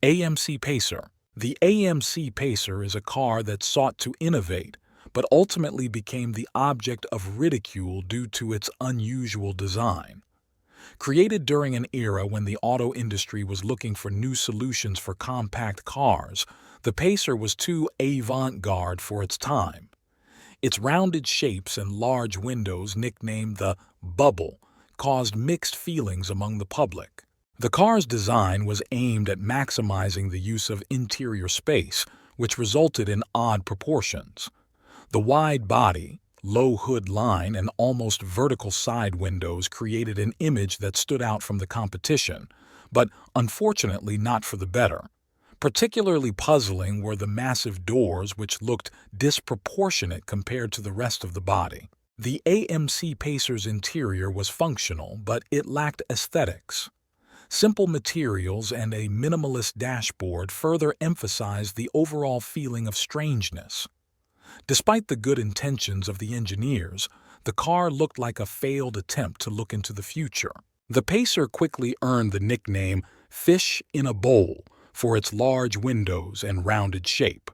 AMC Pacer. The AMC Pacer is a car that sought to innovate, but ultimately became the object of ridicule due to its unusual design. Created during an era when the auto industry was looking for new solutions for compact cars, the Pacer was too avant-garde for its time. Its rounded shapes and large windows, nicknamed the "Bubble," caused mixed feelings among the public. The car's design was aimed at maximizing the use of interior space, which resulted in odd proportions. The wide body, low hood line, and almost vertical side windows created an image that stood out from the competition, but unfortunately not for the better. Particularly puzzling were the massive doors, which looked disproportionate compared to the rest of the body. The AMC Pacer's interior was functional, but it lacked aesthetics. Simple materials and a minimalist dashboard further emphasized the overall feeling of strangeness. Despite the good intentions of the engineers, the car looked like a failed attempt to look into the future. The Pacer quickly earned the nickname "Fish in a Bowl" for its large windows and rounded shape.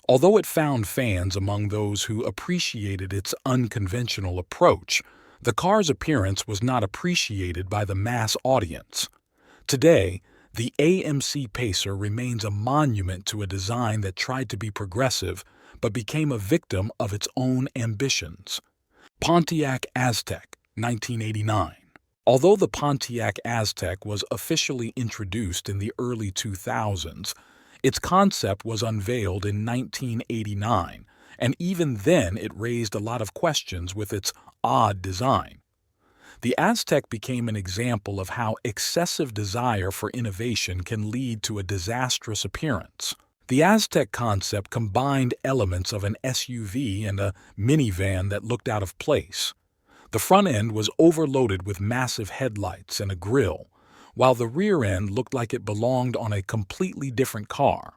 Although it found fans among those who appreciated its unconventional approach, the car's appearance was not appreciated by the mass audience. Today, the AMC Pacer remains a monument to a design that tried to be progressive but became a victim of its own ambitions. Pontiac Aztek, 1989. Although the Pontiac Aztek was officially introduced in the early 2000s, its concept was unveiled in 1989, and even then it raised a lot of questions with its odd design. The Aztek became an example of how excessive desire for innovation can lead to a disastrous appearance. The Aztek concept combined elements of an SUV and a minivan that looked out of place. The front end was overloaded with massive headlights and a grille, while the rear end looked like it belonged on a completely different car.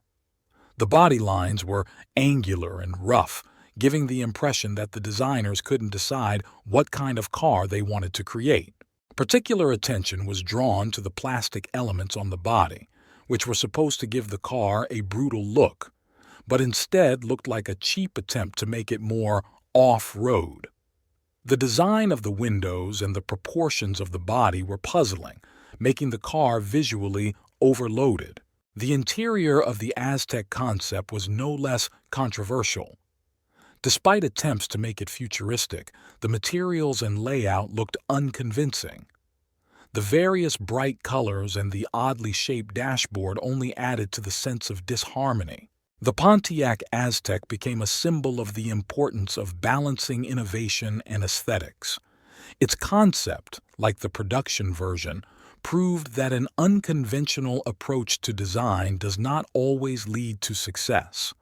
The body lines were angular and rough, giving the impression that the designers couldn't decide what kind of car they wanted to create. Particular attention was drawn to the plastic elements on the body, which were supposed to give the car a brutal look, but instead looked like a cheap attempt to make it more off-road. The design of the windows and the proportions of the body were puzzling, making the car visually overloaded. The interior of the Aztek concept was no less controversial. Despite attempts to make it futuristic, the materials and layout looked unconvincing. The various bright colors and the oddly shaped dashboard only added to the sense of disharmony. The Pontiac Aztek became a symbol of the importance of balancing innovation and aesthetics. Its concept, like the production version, proved that an unconventional approach to design does not always lead to success.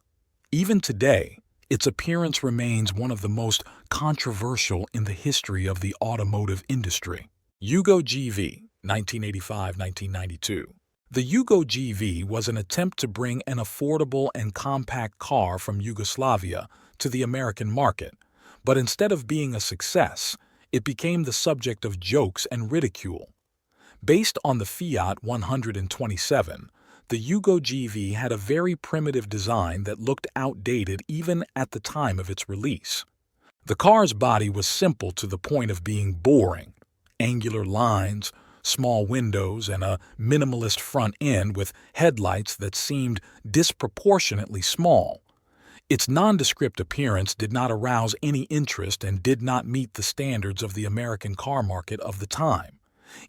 Even today, its appearance remains one of the most controversial in the history of the automotive industry. Yugo GV, 1985-1992. The Yugo GV was an attempt to bring an affordable and compact car from Yugoslavia to the American market, but instead of being a success, it became the subject of jokes and ridicule. Based on the Fiat 127, the Yugo GV had a very primitive design that looked outdated even at the time of its release. The car's body was simple to the point of being boring: angular lines, small windows, and a minimalist front end with headlights that seemed disproportionately small. Its nondescript appearance did not arouse any interest and did not meet the standards of the American car market of the time.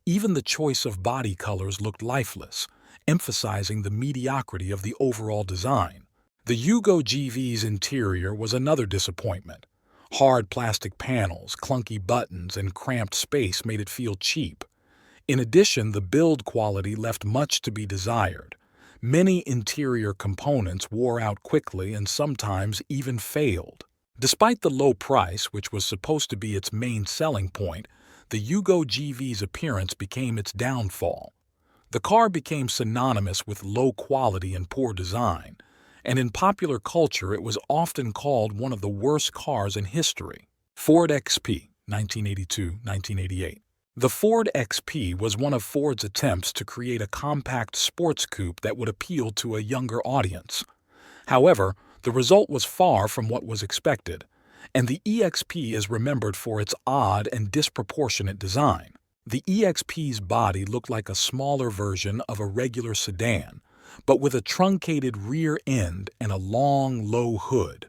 Even the choice of body colors looked lifeless, emphasizing the mediocrity of the overall design. The Yugo GV's interior was another disappointment. Hard plastic panels, clunky buttons, and cramped space made it feel cheap. In addition, the build quality left much to be desired. Many interior components wore out quickly and sometimes even failed. Despite the low price, which was supposed to be its main selling point, the Yugo GV's appearance became its downfall. The car became synonymous with low quality and poor design, and in popular culture it was often called one of the worst cars in history. Ford XP, 1982-1988. The Ford XP was one of Ford's attempts to create a compact sports coupe that would appeal to a younger audience. However, the result was far from what was expected, and the EXP is remembered for its odd and disproportionate design. The EXP's body looked like a smaller version of a regular sedan, but with a truncated rear end and a long, low hood.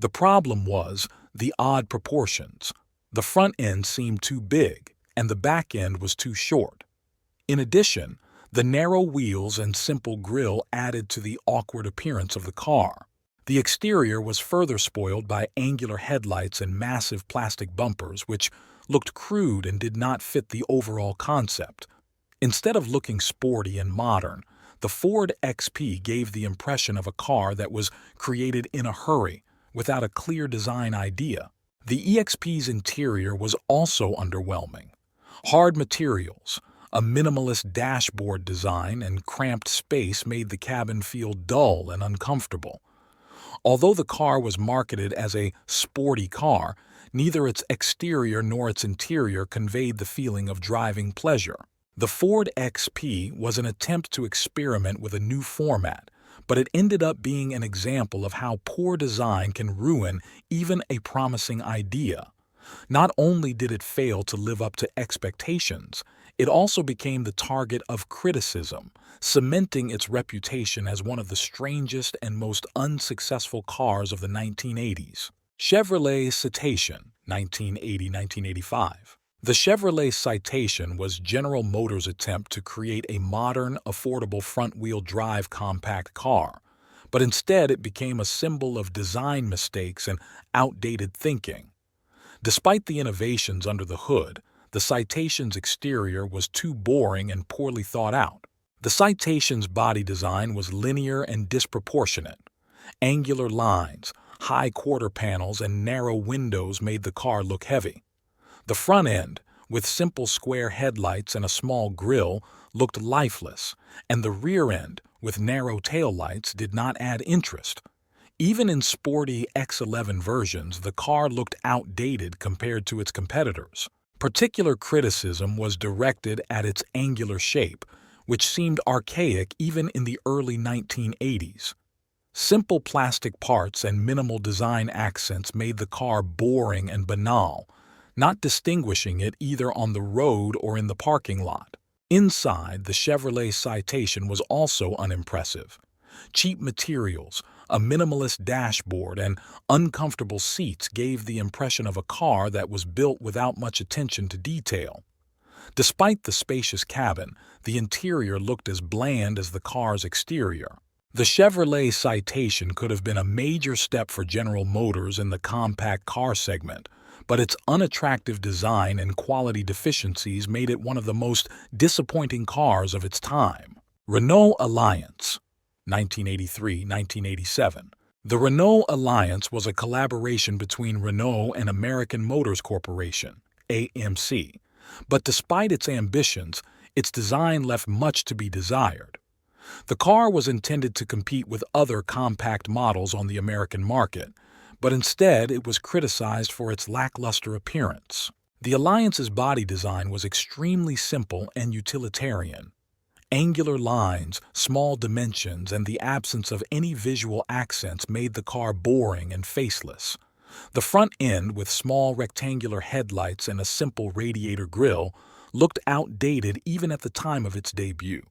The problem was the odd proportions. The front end seemed too big, and the back end was too short. In addition, the narrow wheels and simple grille added to the awkward appearance of the car. The exterior was further spoiled by angular headlights and massive plastic bumpers, which looked crude and did not fit the overall concept. Instead of looking sporty and modern, the Ford XP gave the impression of a car that was created in a hurry, without a clear design idea. The EXP's interior was also underwhelming. Hard materials, a minimalist dashboard design, and cramped space made the cabin feel dull and uncomfortable. Although the car was marketed as a sporty car, neither its exterior nor its interior conveyed the feeling of driving pleasure. The Ford XP was an attempt to experiment with a new format, but it ended up being an example of how poor design can ruin even a promising idea. Not only did it fail to live up to expectations, it also became the target of criticism, cementing its reputation as one of the strangest and most unsuccessful cars of the 1980s. Chevrolet Citation, 1980-1985. The Chevrolet Citation was General Motors' attempt to create a modern, affordable front-wheel drive compact car, but instead it became a symbol of design mistakes and outdated thinking. Despite the innovations under the hood, the Citation's exterior was too boring and poorly thought out. The Citation's body design was linear and disproportionate. Angular lines, high quarter panels, and narrow windows made the car look heavy. The front end, with simple square headlights and a small grille, looked lifeless, and the rear end, with narrow taillights, did not add interest. Even in sporty X11 versions, the car looked outdated compared to its competitors. Particular criticism was directed at its angular shape, which seemed archaic even in the early 1980s. Simple plastic parts and minimal design accents made the car boring and banal, not distinguishing it either on the road or in the parking lot. Inside, the Chevrolet Citation was also unimpressive. Cheap materials, a minimalist dashboard, and uncomfortable seats gave the impression of a car that was built without much attention to detail. Despite the spacious cabin, the interior looked as bland as the car's exterior. The Chevrolet Citation could have been a major step for General Motors in the compact car segment, but its unattractive design and quality deficiencies made it one of the most disappointing cars of its time. Renault Alliance, 1983-1987. The Renault Alliance was a collaboration between Renault and American Motors Corporation, AMC, but despite its ambitions, its design left much to be desired. The car was intended to compete with other compact models on the American market, but instead it was criticized for its lackluster appearance. The Alliance's body design was extremely simple and utilitarian. Angular lines, small dimensions, and the absence of any visual accents made the car boring and faceless. The front end, with small rectangular headlights and a simple radiator grille, looked outdated even at the time of its debut.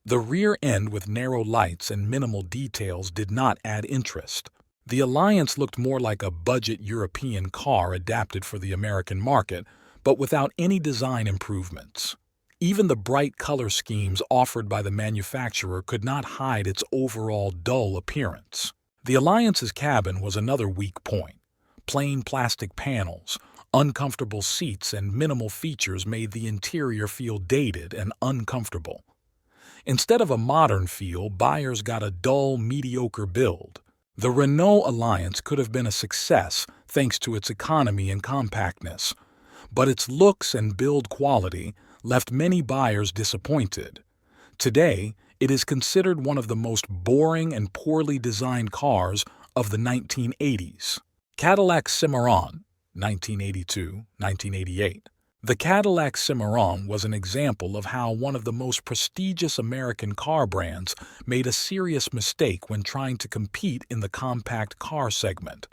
The rear end, with narrow lights and minimal details, did not add interest. The Alliance looked more like a budget European car adapted for the American market, but without any design improvements. Even the bright color schemes offered by the manufacturer could not hide its overall dull appearance. The Alliance's cabin was another weak point. Plain plastic panels, uncomfortable seats, and minimal features made the interior feel dated and uncomfortable. Instead of a modern feel, buyers got a dull, mediocre build. The Renault Alliance could have been a success thanks to its economy and compactness, but its looks and build quality left many buyers disappointed. Today, it is considered one of the most boring and poorly designed cars of the 1980s. Cadillac Cimarron, 1982-1988. The Cadillac Cimarron was an example of how one of the most prestigious American car brands made a serious mistake when trying to compete in the compact car segment.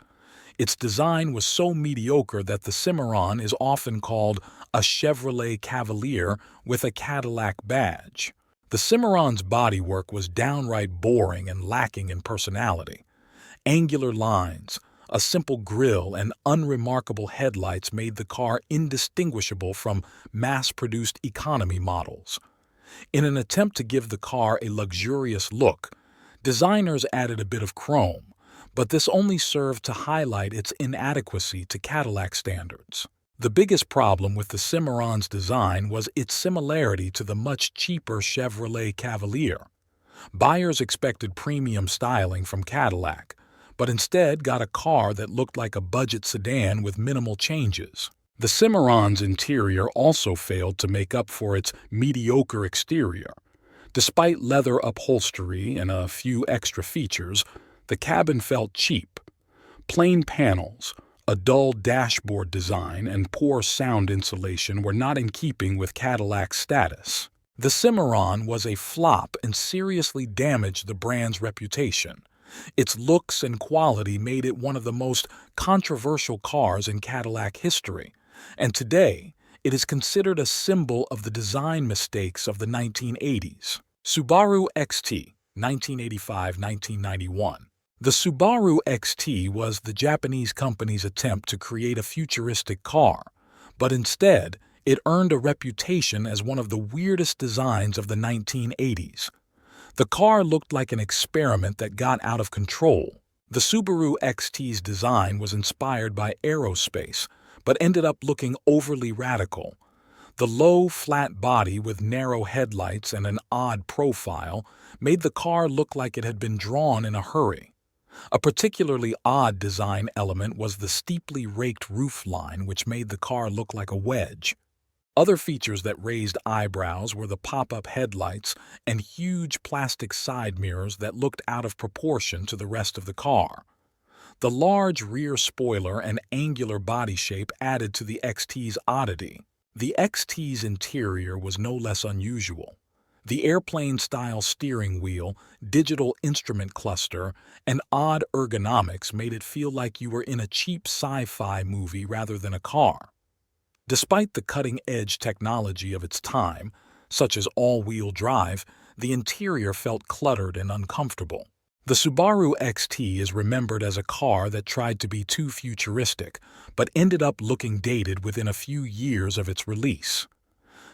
Its design was so mediocre that the Cimarron is often called a Chevrolet Cavalier with a Cadillac badge. The Cimarron's bodywork was downright boring and lacking in personality. Angular lines, a simple grille, and unremarkable headlights made the car indistinguishable from mass-produced economy models. In an attempt to give the car a luxurious look, designers added a bit of chrome, but this only served to highlight its inadequacy to Cadillac standards. The biggest problem with the Cimarron's design was its similarity to the much cheaper Chevrolet Cavalier. Buyers expected premium styling from Cadillac, but instead got a car that looked like a budget sedan with minimal changes. The Cimarron's interior also failed to make up for its mediocre exterior. Despite leather upholstery and a few extra features, the cabin felt cheap. Plain panels, a dull dashboard design, and poor sound insulation were not in keeping with Cadillac's status. The Cimarron was a flop and seriously damaged the brand's reputation. Its looks and quality made it one of the most controversial cars in Cadillac history, and today it is considered a symbol of the design mistakes of the 1980s. Subaru XT, 1985-1991. The Subaru XT was the Japanese company's attempt to create a futuristic car, but instead it earned a reputation as one of the weirdest designs of the 1980s. The car looked like an experiment that got out of control. The Subaru XT's design was inspired by aerospace, but ended up looking overly radical. The low, flat body with narrow headlights and an odd profile made the car look like it had been drawn in a hurry. A particularly odd design element was the steeply raked roofline, which made the car look like a wedge. Other features that raised eyebrows were the pop-up headlights and huge plastic side mirrors that looked out of proportion to the rest of the car. The large rear spoiler and angular body shape added to the XT's oddity. The XT's interior was no less unusual. The airplane-style steering wheel, digital instrument cluster, and odd ergonomics made it feel like you were in a cheap sci-fi movie rather than a car. Despite the cutting-edge technology of its time, such as all-wheel drive, the interior felt cluttered and uncomfortable. The Subaru XT is remembered as a car that tried to be too futuristic, but ended up looking dated within a few years of its release.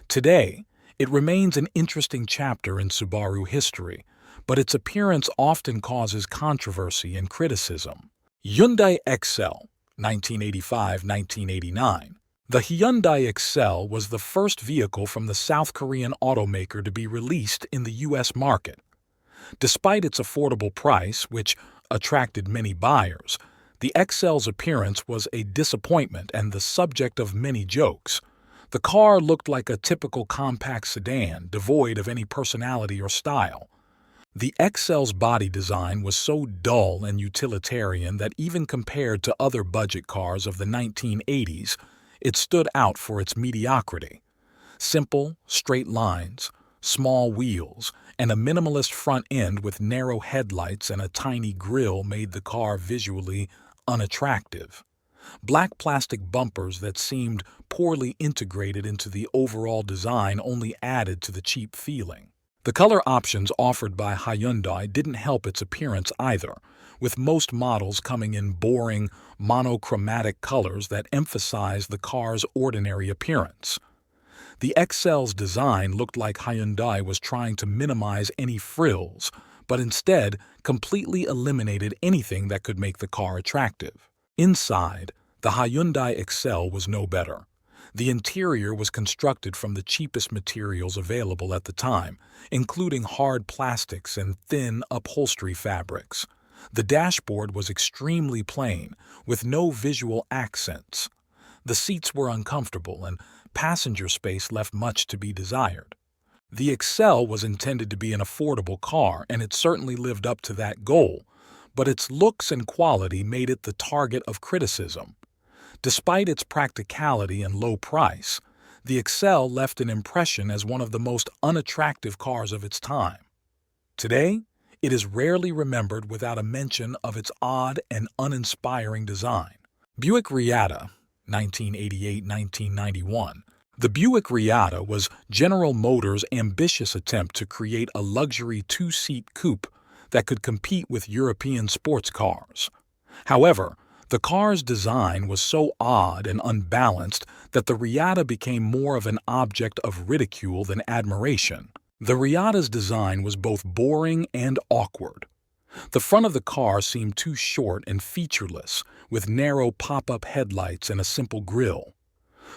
Today, it remains an interesting chapter in Subaru history, but its appearance often causes controversy and criticism. Hyundai Excel, 1985-1989. The Hyundai Excel was the first vehicle from the South Korean automaker to be released in the U.S. market. Despite its affordable price, which attracted many buyers, the Excel's appearance was a disappointment and the subject of many jokes. The car looked like a typical compact sedan, devoid of any personality or style. The Excel's body design was so dull and utilitarian that even compared to other budget cars of the 1980s, it stood out for its mediocrity. Simple, straight lines, small wheels, and a minimalist front end with narrow headlights and a tiny grille made the car visually unattractive. Black plastic bumpers that seemed poorly integrated into the overall design only added to the cheap feeling. The color options offered by Hyundai didn't help its appearance either, with most models coming in boring, monochromatic colors that emphasize the car's ordinary appearance. The Excel's design looked like Hyundai was trying to minimize any frills, but instead completely eliminated anything that could make the car attractive. Inside, the Hyundai Excel was no better. The interior was constructed from the cheapest materials available at the time, including hard plastics and thin upholstery fabrics. The dashboard was extremely plain, with no visual accents. The seats were uncomfortable, and passenger space left much to be desired. The Excel was intended to be an affordable car, and it certainly lived up to that goal, but its looks and quality made it the target of criticism. Despite its practicality and low price, the Excel left an impression as one of the most unattractive cars of its time. Today, it is rarely remembered without a mention of its odd and uninspiring design. Buick Reatta, 1988-1991. The Buick Reatta was General Motors' ambitious attempt to create a luxury two-seat coupe that could compete with European sports cars. However, the car's design was so odd and unbalanced that the Reatta became more of an object of ridicule than admiration. The Reatta's design was both boring and awkward. The front of the car seemed too short and featureless, with narrow pop-up headlights and a simple grille.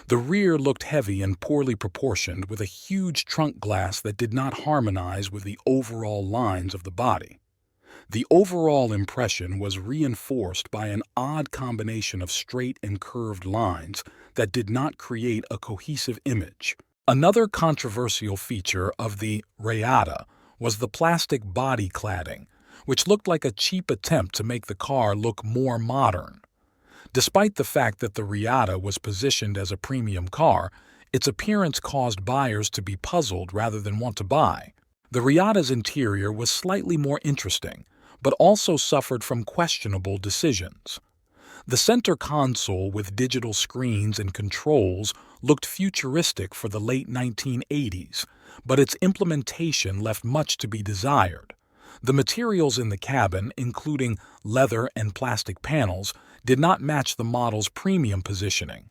The rear looked heavy and poorly proportioned, with a huge trunk glass that did not harmonize with the overall lines of the body. The overall impression was reinforced by an odd combination of straight and curved lines that did not create a cohesive image. Another controversial feature of the Reatta was the plastic body cladding, which looked like a cheap attempt to make the car look more modern. Despite the fact that the Reatta was positioned as a premium car, its appearance caused buyers to be puzzled rather than want to buy. The Reatta's interior was slightly more interesting, but also suffered from questionable decisions. The center console with digital screens and controls looked futuristic for the late 1980s, but its implementation left much to be desired. The materials in the cabin, including leather and plastic panels, did not match the model's premium positioning.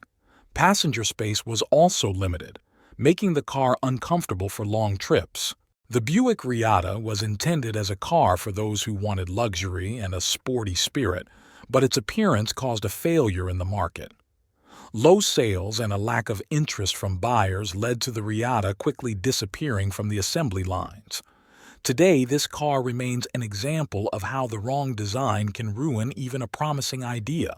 Passenger space was also limited, making the car uncomfortable for long trips. The Buick Reatta was intended as a car for those who wanted luxury and a sporty spirit, but its appearance caused a failure in the market. Low sales and a lack of interest from buyers led to the Reatta quickly disappearing from the assembly lines. Today, this car remains an example of how the wrong design can ruin even a promising idea.